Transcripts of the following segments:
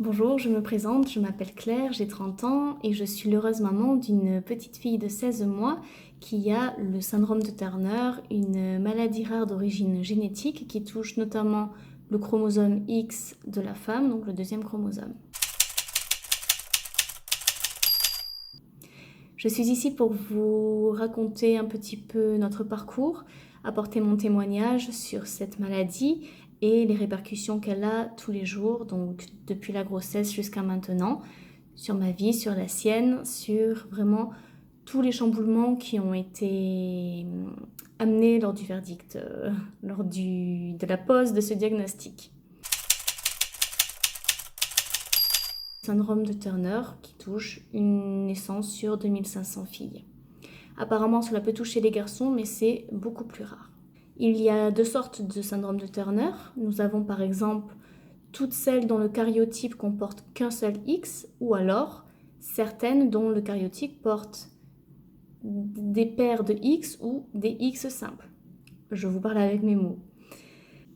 Bonjour, je me présente, je m'appelle Claire, j'ai 30 ans et je suis l'heureuse maman d'une petite fille de 16 mois qui a le syndrome de Turner, une maladie rare d'origine génétique qui touche notamment le chromosome X de la femme, donc le deuxième chromosome. Je suis ici pour vous raconter un petit peu notre parcours, apporter mon témoignage sur cette maladie et les répercussions qu'elle a tous les jours, donc depuis la grossesse jusqu'à maintenant, sur ma vie, sur la sienne, sur vraiment tous les chamboulements qui ont été amenés lors du verdict, de la pose de ce diagnostic. Syndrome de Turner qui touche une naissance sur 2500 filles. Apparemment, cela peut toucher les garçons, mais c'est beaucoup plus rare. Il y a deux sortes de syndrome de Turner. Nous avons par exemple toutes celles dont le karyotype comporte qu'un seul X, ou alors certaines dont le karyotype porte des paires de X ou des X simples. Je vous parle avec mes mots.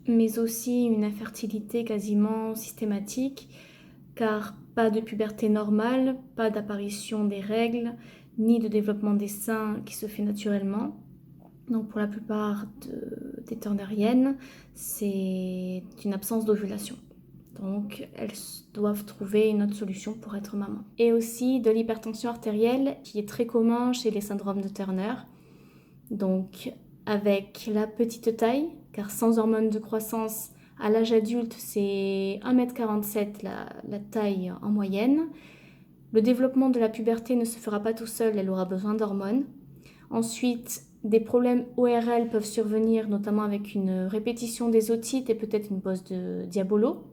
Mais aussi une infertilité quasiment systématique, car pas de puberté normale, pas d'apparition des règles, ni de développement des seins qui se fait naturellement. Donc pour la plupart des turneriennes, c'est une absence d'ovulation. Donc elles doivent trouver une autre solution pour être maman. Et aussi de l'hypertension artérielle qui est très commun chez les syndromes de Turner. Donc avec la petite taille, car sans hormones de croissance, à l'âge adulte, c'est 1,47 m la taille en moyenne. Le développement de la puberté ne se fera pas tout seul, elle aura besoin d'hormones. Ensuite, des problèmes ORL peuvent survenir, notamment avec une répétition des otites et peut-être une pose de diabolo.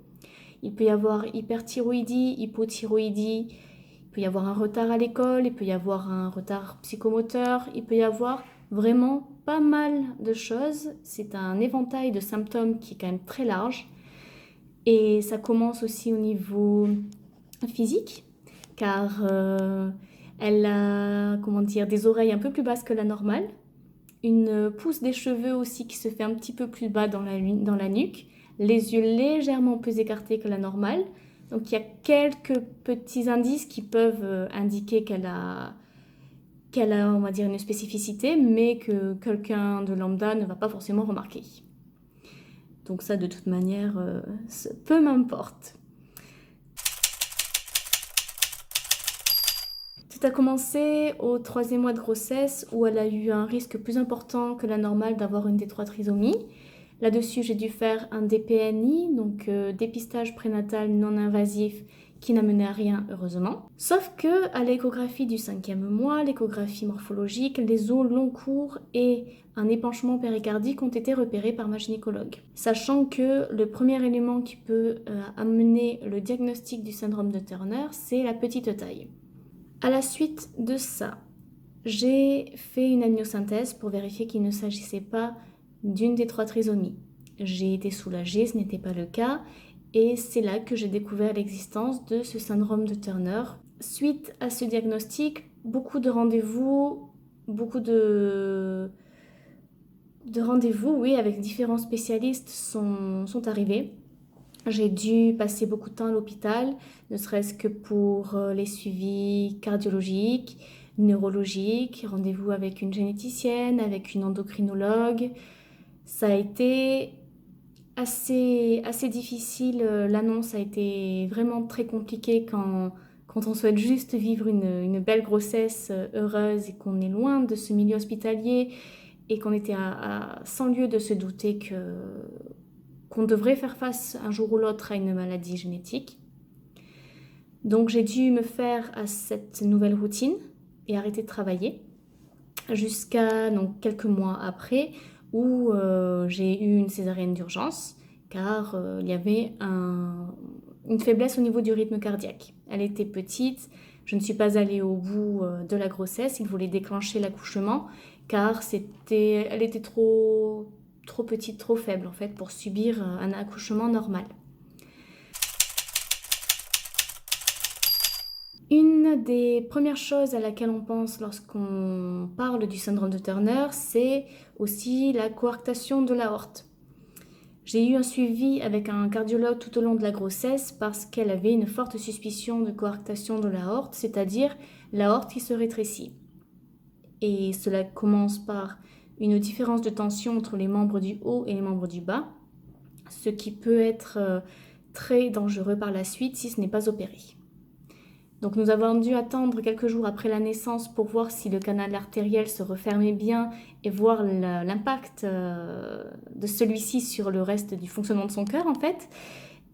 Il peut y avoir hyperthyroïdie, hypothyroïdie, il peut y avoir un retard à l'école, il peut y avoir un retard psychomoteur, il peut y avoir vraiment pas mal de choses. C'est un éventail de symptômes qui est quand même très large. Et ça commence aussi au niveau physique, car elle a des oreilles un peu plus basses que la normale, une pousse des cheveux aussi qui se fait un petit peu plus bas dans la nuque, les yeux légèrement plus écartés que la normale. Donc il y a quelques petits indices qui peuvent indiquer qu'elle a, on va dire, une spécificité, mais que quelqu'un de lambda ne va pas forcément remarquer. Donc ça, de toute manière, peu m'importe. Tout a commencé au 3e mois de grossesse où elle a eu un risque plus important que la normale d'avoir une D3 trisomie. Là-dessus, j'ai dû faire un DPNI, donc dépistage prénatal non invasif, qui n'a mené à rien, heureusement. Sauf que à l'échographie du 5e mois, l'échographie morphologique, les os long courts et un épanchement péricardique ont été repérés par ma gynécologue. Sachant que le premier élément qui peut amener le diagnostic du syndrome de Turner, c'est la petite taille. À la suite de ça, j'ai fait une amniosynthèse pour vérifier qu'il ne s'agissait pas d'une des 3 trisomies. J'ai été soulagée, ce n'était pas le cas, et c'est là que j'ai découvert l'existence de ce syndrome de Turner. Suite à ce diagnostic, beaucoup de rendez-vous, oui, avec différents spécialistes sont arrivés. J'ai dû passer beaucoup de temps à l'hôpital, ne serait-ce que pour les suivis cardiologiques, neurologiques, rendez-vous avec une généticienne, avec une endocrinologue. Ça a été assez difficile. L'annonce a été vraiment très compliquée quand on souhaite juste vivre une belle grossesse heureuse et qu'on est loin de ce milieu hospitalier et qu'on était à 100 lieues de se douter qu'on devrait faire face un jour ou l'autre à une maladie génétique. Donc j'ai dû me faire à cette nouvelle routine et arrêter de travailler jusqu'à quelques mois après où j'ai eu une césarienne d'urgence car il y avait une faiblesse au niveau du rythme cardiaque. Elle était petite, je ne suis pas allée au bout de la grossesse, il voulait déclencher l'accouchement car elle était trop petite, trop faible en fait pour subir un accouchement normal. Une des premières choses à laquelle on pense lorsqu'on parle du syndrome de Turner, c'est aussi la coarctation de l'aorte. J'ai eu un suivi avec un cardiologue tout au long de la grossesse parce qu'elle avait une forte suspicion de coarctation de l'aorte, c'est-à-dire l'aorte qui se rétrécit. Et cela commence par une différence de tension entre les membres du haut et les membres du bas, ce qui peut être très dangereux par la suite si ce n'est pas opéré. Donc nous avons dû attendre quelques jours après la naissance pour voir si le canal artériel se refermait bien et voir l'impact de celui-ci sur le reste du fonctionnement de son cœur en fait.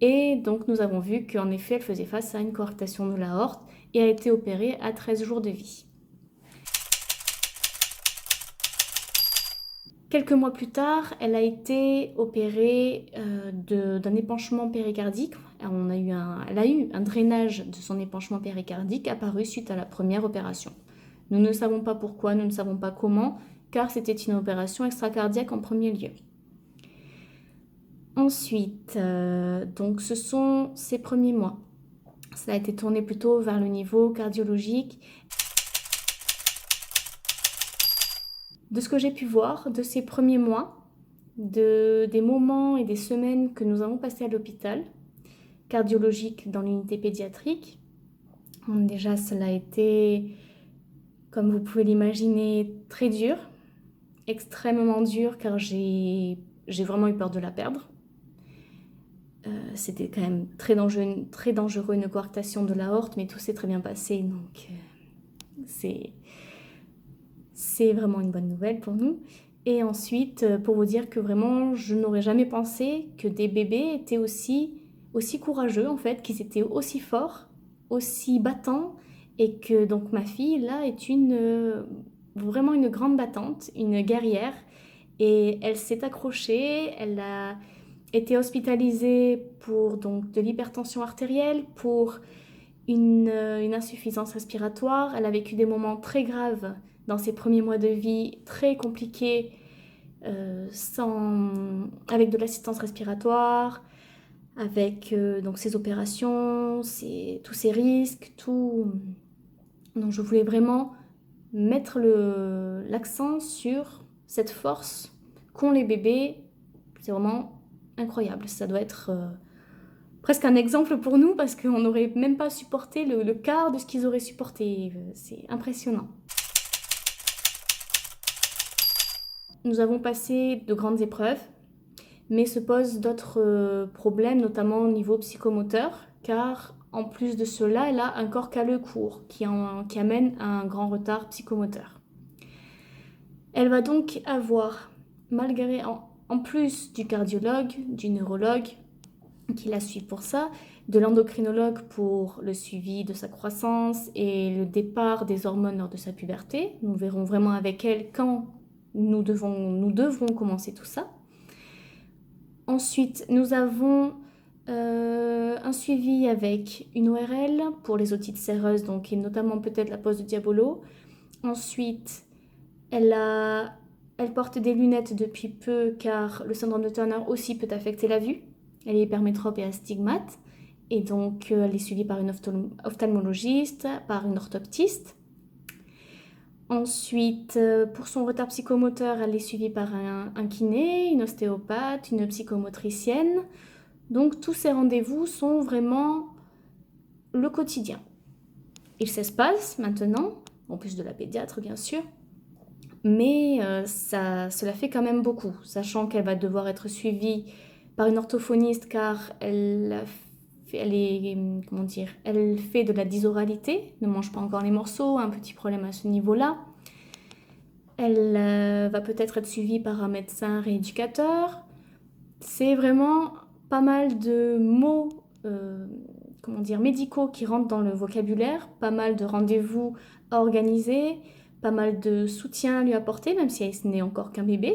Et donc nous avons vu qu'en effet elle faisait face à une coarctation de l'aorte et a été opérée à 13 jours de vie. Quelques mois plus tard, elle a été opérée d'un épanchement péricardique. Elle a eu un drainage de son épanchement péricardique apparu suite à la première opération. Nous ne savons pas pourquoi, nous ne savons pas comment, car c'était une opération extracardiaque en premier lieu. Ensuite, donc ce sont ses premiers mois. Ça a été tourné plutôt vers le niveau cardiologique. De ce que j'ai pu voir de ces premiers mois, des moments et des semaines que nous avons passés à l'hôpital cardiologique dans l'unité pédiatrique, déjà cela a été, comme vous pouvez l'imaginer, très dur, extrêmement dur car j'ai vraiment eu peur de la perdre. C'était quand même très dangereux une coarctation de l'aorte, mais tout s'est très bien passé, donc c'est vraiment une bonne nouvelle pour nous. Et ensuite, pour vous dire que vraiment, je n'aurais jamais pensé que des bébés étaient aussi courageux, en fait, qu'ils étaient aussi forts, aussi battants, et que donc ma fille, là, est vraiment une grande battante, une guerrière, et elle s'est accrochée, elle a été hospitalisée pour donc de l'hypertension artérielle, pour une insuffisance respiratoire. Elle a vécu des moments très graves dans ses premiers mois de vie, très compliqués, avec de l'assistance respiratoire, avec donc ses opérations, tous ces risques, tout. Donc je voulais vraiment mettre l'accent sur cette force qu'ont les bébés. C'est vraiment incroyable. Ça doit être presque un exemple pour nous parce qu'on n'aurait même pas supporté le quart de ce qu'ils auraient supporté. C'est impressionnant. Nous avons passé de grandes épreuves, mais se posent d'autres problèmes, notamment au niveau psychomoteur, car en plus de cela, elle a un corps calleux court qui amène à un grand retard psychomoteur. Elle va donc avoir, en plus du cardiologue, du neurologue, qui la suit pour ça, de l'endocrinologue pour le suivi de sa croissance et le départ des hormones lors de sa puberté. Nous verrons vraiment avec elle quand nous devrons commencer tout ça. Ensuite, nous avons un suivi avec une ORL pour les otites séreuses, donc et notamment peut-être la pose de Diabolo. Ensuite, elle porte des lunettes depuis peu car le syndrome de Turner aussi peut affecter la vue. Elle est hypermétrope et astigmate. Et donc, elle est suivie par une ophtalmologiste, par une orthoptiste. Ensuite, pour son retard psychomoteur, elle est suivie par un kiné, une ostéopathe, une psychomotricienne. Donc, tous ces rendez-vous sont vraiment le quotidien. Il s'espace maintenant, en plus de la pédiatre, bien sûr. Mais cela fait quand même beaucoup, sachant qu'elle va devoir être suivie par une orthophoniste car elle fait de la dysoralité, ne mange pas encore les morceaux, un petit problème à ce niveau-là. Elle va peut-être être suivie par un médecin rééducateur. C'est vraiment pas mal de mots médicaux qui rentrent dans le vocabulaire, pas mal de rendez-vous à organiser, pas mal de soutien à lui apporter, même si ce n'est encore qu'un bébé.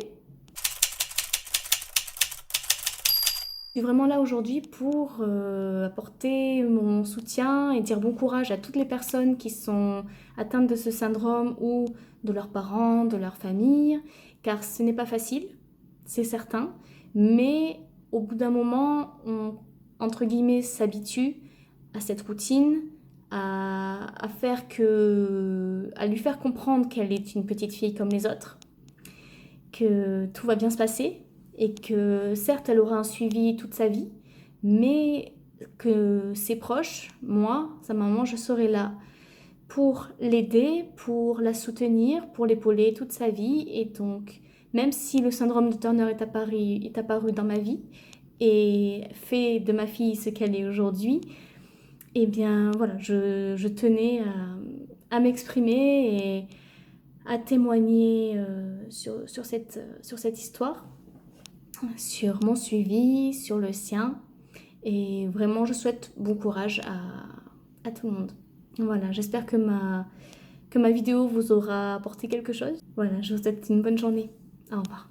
Je suis vraiment là aujourd'hui pour apporter mon soutien et dire bon courage à toutes les personnes qui sont atteintes de ce syndrome ou de leurs parents, de leur famille, car ce n'est pas facile, c'est certain, mais au bout d'un moment, on, entre guillemets, s'habitue à cette routine, à lui faire comprendre qu'elle est une petite fille comme les autres, que tout va bien se passer et que certes elle aura un suivi toute sa vie, mais que ses proches, moi, sa maman, je serai là pour l'aider, pour la soutenir, pour l'épauler toute sa vie. Et donc, même si le syndrome de Turner est apparu dans ma vie et fait de ma fille ce qu'elle est aujourd'hui, eh bien voilà, je tenais à m'exprimer et à témoigner sur cette histoire, sur mon suivi, sur le sien. Et vraiment, je souhaite bon courage à tout le monde. Voilà, j'espère que ma vidéo vous aura apporté quelque chose. Voilà, je vous souhaite une bonne journée. Au revoir.